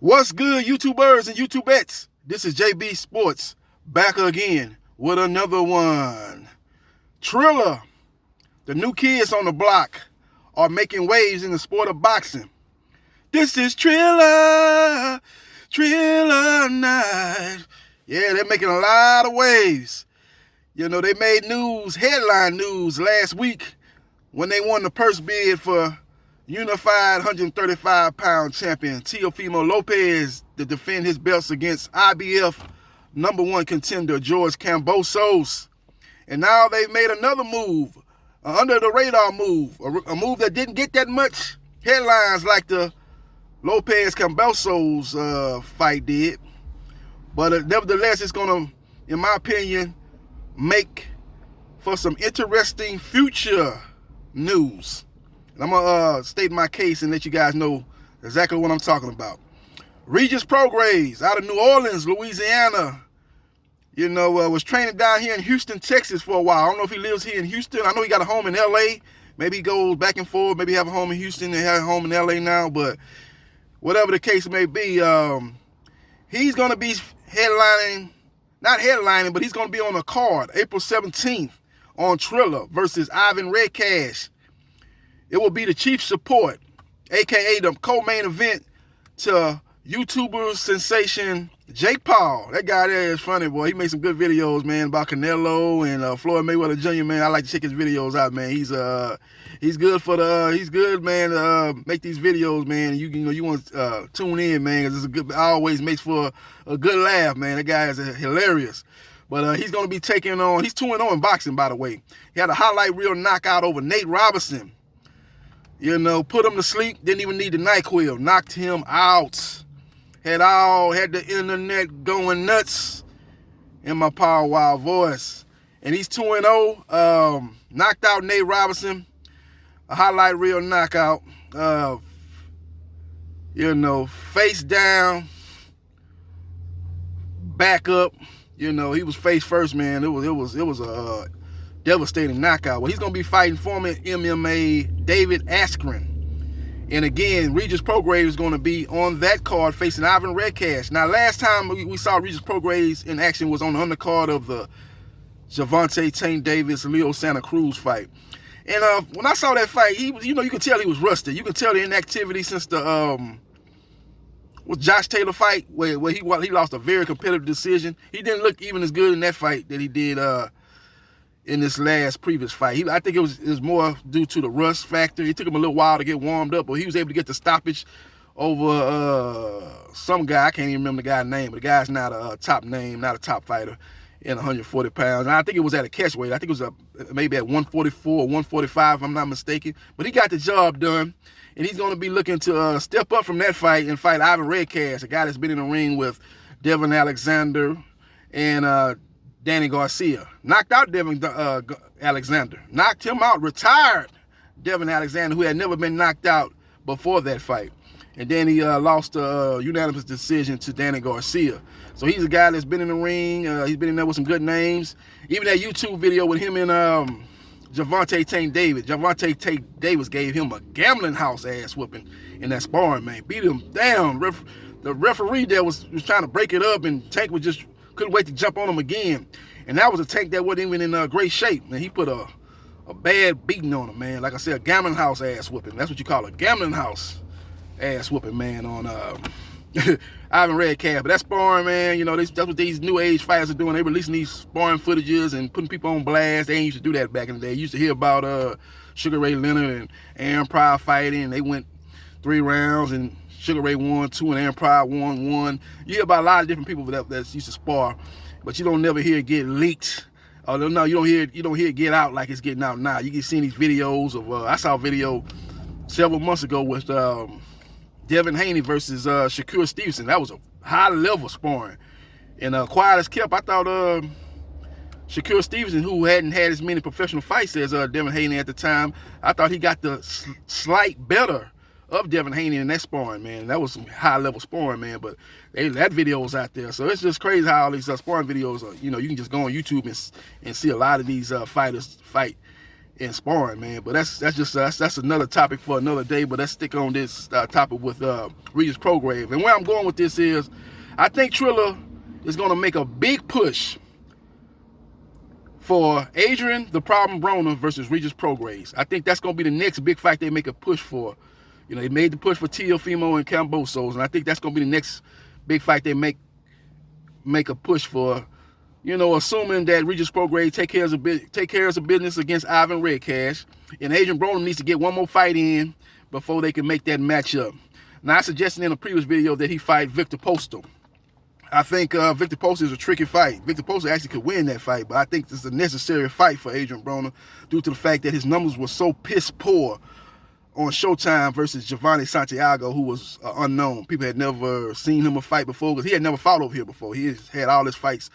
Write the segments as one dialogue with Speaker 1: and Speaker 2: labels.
Speaker 1: What's good, YouTubers and YouTubettes? This is JBsports back again with another one. Triller, the new kids on the block, are making waves in the sport of boxing. This is Triller night. Yeah, they're making a lot of waves. You know, they made news, headline news last week when they won the purse bid for unified 135-pound champion Teofimo Lopez to defend his belts against IBF #1 contender George Kambosos. And now they've made another move, an under-the-radar move, a move that didn't get that much headlines like the Lopez-Kambosos fight did. But nevertheless, it's going to, in my opinion, make for some interesting future news. I'm going to state my case and let you guys know exactly what I'm talking about. Regis Prograis out of New Orleans, Louisiana, you know, was training down here in Houston, Texas for a while. I don't know if he lives here in Houston. I know he got a home in L.A. Maybe he goes back and forth. Maybe have a home in Houston and have a home in L.A. now. But whatever the case may be, he's going to be not headlining, but he's going to be on a card April 17th on Triller versus Ivan Redcash. It will be the chief support, a.k.a. the co-main event to YouTuber sensation Jake Paul. That guy there is funny, boy. He makes some good videos, man, about Canelo and Floyd Mayweather Jr., man. I like to check his videos out, man. He's good for he's good, man, make these videos, man. You want to tune in, man, because always makes for a good laugh, man. That guy is hilarious. But he's going to be taking on, he's 2-0 in boxing, by the way. He had a highlight reel knockout over Nate Robinson. You know, put him to sleep, didn't even need the NyQuil, knocked him out. Had the internet going nuts in my Power Wild voice. And he's 2-0, knocked out Nate Robinson, a highlight reel knockout. You know, face down, back up. You know, he was face first, man. It was a devastating knockout. Well, he's going to be fighting former MMA David Askren. And again, Regis Prograis is going to be on that card facing Ivan Redcash. Now, last time we saw Regis Prograis in action was on the undercard of the Gervonta Tank Davis Leo Santa Cruz fight. And when I saw that fight, you could tell he was rusty. You could tell the inactivity since the Josh Taylor fight where he lost a very competitive decision. He didn't look even as good in that fight that he did in this previous fight. I think it was more due to the rust factor. It took him a little while to get warmed up, but he was able to get the stoppage over some guy. I can't even remember the guy's name, but the guy's not a top name, not a top fighter in 140 pounds. And I think it was at a catch weight. I think it was maybe at 144 or 145, if I'm not mistaken. But he got the job done, and he's going to be looking to step up from that fight and fight Ivan Redcash, a guy that's been in the ring with Devin Alexander and Danny Garcia. Knocked out Devin Alexander. Knocked him out, retired Devin Alexander, who had never been knocked out before that fight. And then he lost a unanimous decision to Danny Garcia. So he's a guy that's been in the ring. He's been in there with some good names. Even that YouTube video with him and Gervonta Tank Davis. Gervonta Tank Davis gave him a gambling house ass whooping in that sparring, man. Beat him down. The referee there was trying to break it up, and Tank was just couldn't wait to jump on him again. And that was a Tank that wasn't even in great shape. And he put a bad beating on him, man. Like I said, a gambling house ass whooping. That's what you call a gambling house ass whooping, man, on Ivan Redcash. But that sparring, man, you know, that's what these new age fighters are doing. They releasing these sparring footages and putting people on blast. They ain't used to do that back in the day. You used to hear about Sugar Ray Leonard and Aaron Pryor fighting. And they went 3 rounds and Sugar Ray won 2 and Aaron Pryor won 1. You hear about a lot of different people that used to spar, but you don't never hear it get leaked. Oh no, you don't hear it get out like it's getting out now. You can see these videos of I saw a video several months ago with Devin Haney versus Shakur Stevenson. That was a high level sparring. And quiet as kept, I thought Shakur Stevenson, who hadn't had as many professional fights as Devin Haney at the time, I thought he got the slight better of Devin Haney in that sparring, man. That was some high-level sparring, man, but that video was out there. So it's just crazy how all these sparring videos are, you know, you can just go on YouTube and see a lot of these fighters fight in sparring, man. But that's another topic for another day. But let's stick on this topic with Regis Prograis. And where I'm going with this is, I think Triller is going to make a big push for Adrien, the problem Broner, versus Regis Prograis. I think that's going to be the next big fight they make a push for. You know, they made the push for Teofimo and Kambosos, and I think that's going to be the next big fight they make a push for. You know, assuming that Regis Prograis take care of business against Ivan Redcash, and Adrien Broner needs to get one more fight in before they can make that matchup. Now, I suggested in a previous video that he fight Victor Postol. I think Victor Postol is a tricky fight. Victor Postol actually could win that fight, but I think this is a necessary fight for Adrien Broner due to the fact that his numbers were so piss poor on Showtime versus Giovanni Santiago, who was unknown. People had never seen him a fight before because he had never fought over here before. He had all his fights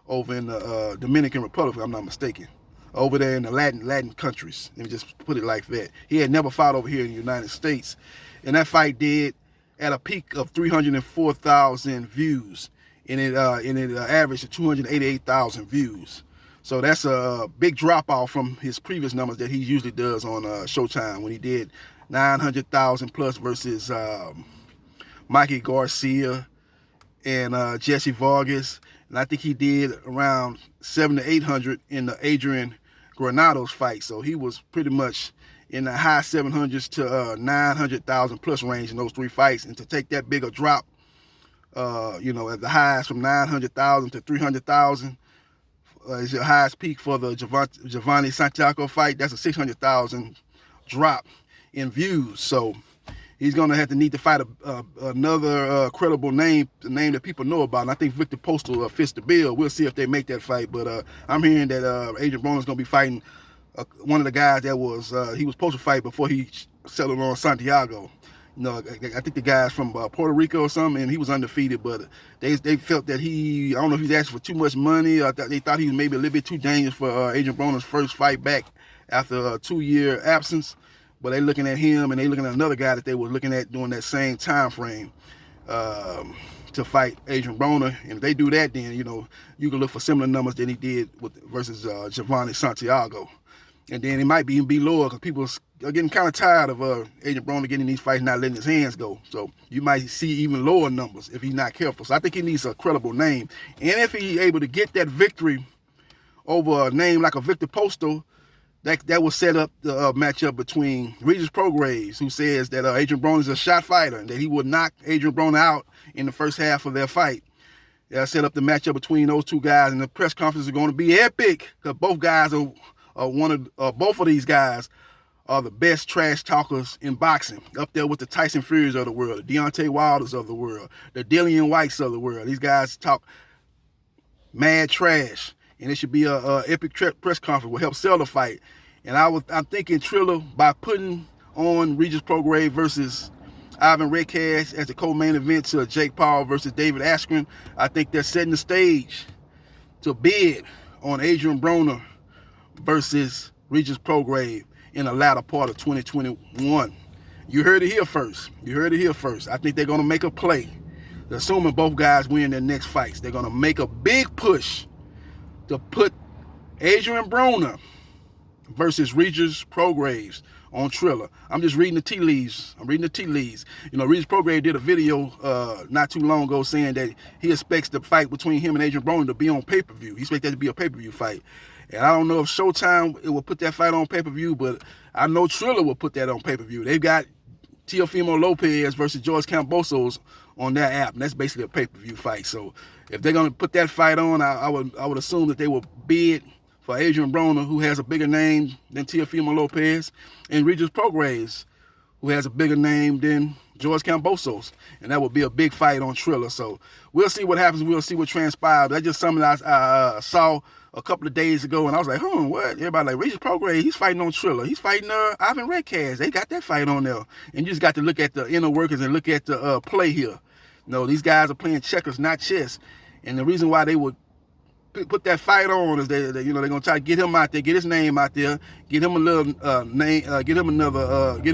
Speaker 1: over in the Dominican Republic, if I'm not mistaken, over there in the Latin countries. Let me just put it like that. He had never fought over here in the United States, and that fight did at a peak of 304,000 views. And it averaged 288,000 views. So that's a big drop-off from his previous numbers that he usually does on Showtime when he did 900,000 plus versus Mikey Garcia and Jesse Vargas. And I think he did around 700 to 800 in the Adrien Granados fight. So he was pretty much in the high 700s to 900,000 plus range in those three fights. And to take that bigger drop, you know, at the highest from 900,000 to 300,000 is your highest peak for the Giovanni Santiago fight. That's a 600,000 drop in views. So he's going to have to need to fight another credible name, the name that people know about. And I think Victor Postol fits the bill. We'll see if they make that fight. But I'm hearing that Adrien Broner is going to be fighting one of the guys that he was supposed to fight before he settled on Santiago. You know, I think the guy's from Puerto Rico or something, and he was undefeated, but they felt that I don't know if he's asking for too much money, or they thought he was maybe a little bit too dangerous for Adrien Broner's first fight back after a 2-year absence. But they looking at him, and they looking at another guy that they were looking at during that same time frame to fight Adrien Broner. And if they do that, then, you know, you can look for similar numbers than he did versus Giovanni Santiago. And then it might even be lower because people are getting kind of tired of Adrien Broner getting these fights, not letting his hands go. So you might see even lower numbers if he's not careful. So I think he needs a credible name. And if he's able to get that victory over a name like a Victor Postol, that will set up the matchup between Regis Prograis, who says that Adrien Broner is a shot fighter and that he would knock Adrien Broner out in the first half of their fight. They'll set up the matchup between those two guys, and the press conference is going to be epic because both guys are both of these guys are the best trash talkers in boxing, up there with the Tyson Furys of the world, the Deontay Wilders of the world, the Dillian Whites of the world. These guys talk mad trash, and it should be a epic press conference will help sell the fight. And I'm thinking Triller, by putting on Regis Prograis versus Ivan Redcash as the co-main event to Jake Paul versus David Askren, I think they're setting the stage to bid on Adrien Broner versus Regis Prograis in the latter part of 2021. You heard it here first. I think they're going to make a play. Assuming both guys win their next fights, they're going to make a big push to put Adrien Broner versus Regis Prograis on Triller. I'm just reading the tea leaves. You know, Regis Prograis did a video not too long ago saying that he expects the fight between him and Adrien Broner to be on pay-per-view. He expects that to be a pay-per-view fight. And I don't know if Showtime will put that fight on pay-per-view, but I know Triller will put that on pay-per-view. They've got Teofimo Lopez versus George Kambosos on their app, and that's basically a pay-per-view fight. So if they're going to put that fight on, I would assume that they will bid for Adrien Broner, who has a bigger name than Teofimo Lopez, and Regis Prograis, who has a bigger name than George Kambosos. And that would be a big fight on Triller. So we'll see what happens. We'll see what transpires. That's just something I saw a couple of days ago, and I was like, what? Everybody like, Regis Prograis, he's fighting on Triller. He's fighting Ivan Redcash. They got that fight on there. And you just got to look at the inner workings and look at the play here. You know, these guys are playing checkers, not chess. And the reason why they would put that fight on is they're going to try to get him out there, get his name out there, get him a little name, get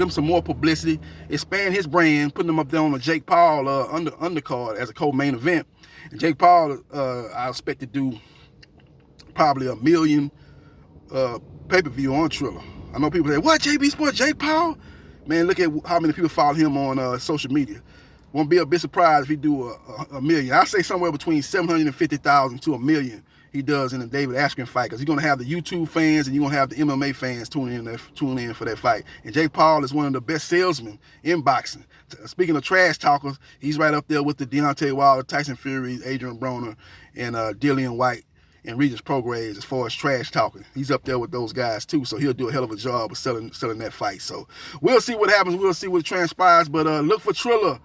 Speaker 1: him some more publicity, expand his brand, putting him up there on a Jake Paul undercard as a co-main event. And Jake Paul, I expect to do probably 1 million pay-per-view on Triller. I know people say, what, JB Sports, Jake Paul? Man, look at how many people follow him on social media. Won't be a bit surprised if he do a million. I say somewhere between 750,000 to a million he does in the David Askren fight, because he's going to have the YouTube fans and you're going to have the MMA fans tuning in for that fight. And Jake Paul is one of the best salesmen in boxing. Speaking of trash talkers, he's right up there with the Deontay Wilder, Tyson Fury, Adrien Broner, and Dillian White and Regis Prograis as far as trash talking. He's up there with those guys too, so he'll do a hell of a job of selling that fight. So we'll see what happens. We'll see what transpires, but look for Triller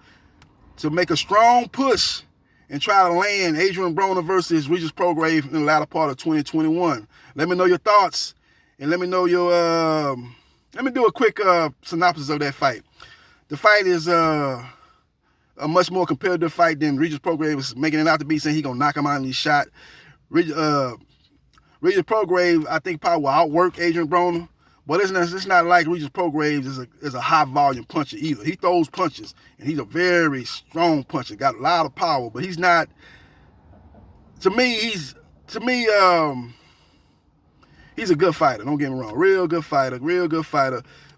Speaker 1: to make a strong push and try to land Adrien Broner versus Regis Prograis in the latter part of 2021. Let me know your thoughts, and let me know your, let me do a quick synopsis of that fight. The fight is a much more competitive fight than Regis Prograis was making it out to be, saying he's going to knock him out in his shot. Regis Prograis, I think, probably will outwork Adrien Broner, but it's not like Regis Prograis is a high-volume puncher either. He throws punches, and he's a very strong puncher, got a lot of power, but he's not, to me, he's a good fighter, don't get me wrong. Real good fighter.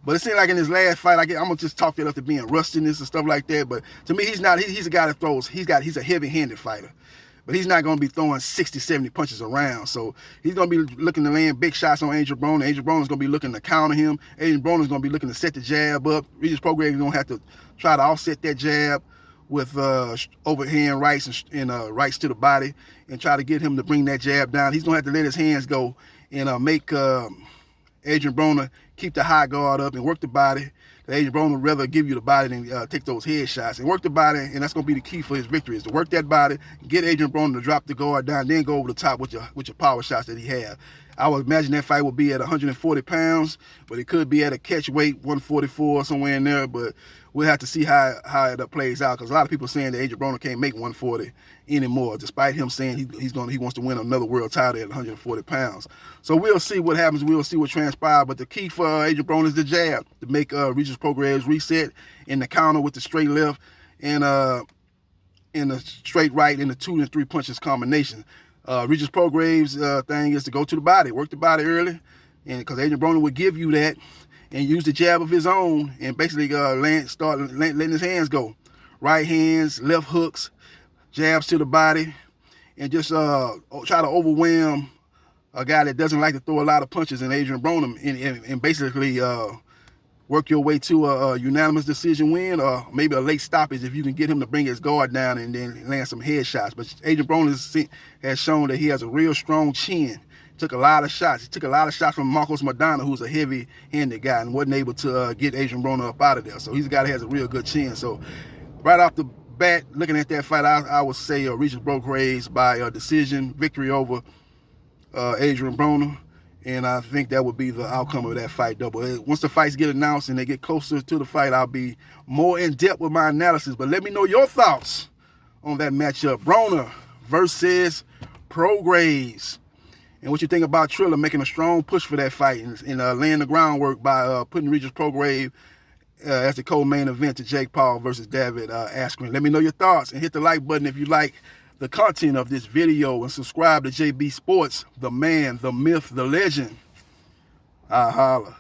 Speaker 1: But it seems like in his last fight, I'm going to just talk that up to being rustiness and stuff like that, but to me, he's a guy that throws, he's a heavy-handed fighter. But he's not going to be throwing 60, 70 punches around. So he's going to be looking to land big shots on Adrien Broner. Adrien Broner's going to be looking to counter him. Adrien Broner's going to be looking to set the jab up. Regis Prograis is going to have to try to offset that jab with overhand rights and rights to the body and try to get him to bring that jab down. He's going to have to let his hands go and make Adrien Broner keep the high guard up and work the body. Adrien Broner would rather give you the body than take those head shots and work the body, and that's going to be the key for his victory, is to work that body, get Adrien Broner to drop the guard down, then go over the top with your power shots that he has. I would imagine that fight will be at 140 pounds, but it could be at a catch weight, 144, somewhere in there, but we'll have to see how it plays out, because a lot of people are saying that Adrien Broner can't make 140 anymore, despite him saying he wants to win another world title at 140 pounds. So we'll see what happens. We'll see what transpires. But the key for Adrien Broner is the jab, to make Regis Prograis reset in the counter with the straight left and in the straight right in the 2 and 3 punches combination. Regis Prograis' thing is to go to the body, work the body early, and because Adrien Broner would give you that and use the jab of his own and basically start letting his hands go. Right hands, left hooks, jabs to the body, and just try to overwhelm a guy that doesn't like to throw a lot of punches in Adrien Broner and basically work your way to a unanimous decision win, or maybe a late stoppage if you can get him to bring his guard down and then land some headshots. But Adrien Broner has shown that he has a real strong chin. Took a lot of shots. He took a lot of shots from Marcos Maidana, who's a heavy-handed guy, and wasn't able to get Adrien Broner up out of there. So he's a guy that has a real good chin. So right off the bat, looking at that fight, I would say Regis Prograis by a decision victory over Adrien Broner. And I think that would be the outcome of that fight, though. But once the fights get announced and they get closer to the fight, I'll be more in-depth with my analysis. But let me know your thoughts on that matchup. Broner versus Prograis. And what you think about Triller making a strong push for that fight and laying the groundwork by putting Regis Prograis as the co-main event to Jake Paul versus David Askren. Let me know your thoughts and hit the like button if you like the content of this video, and subscribe to JB Sports, the man, the myth, the legend. I holla.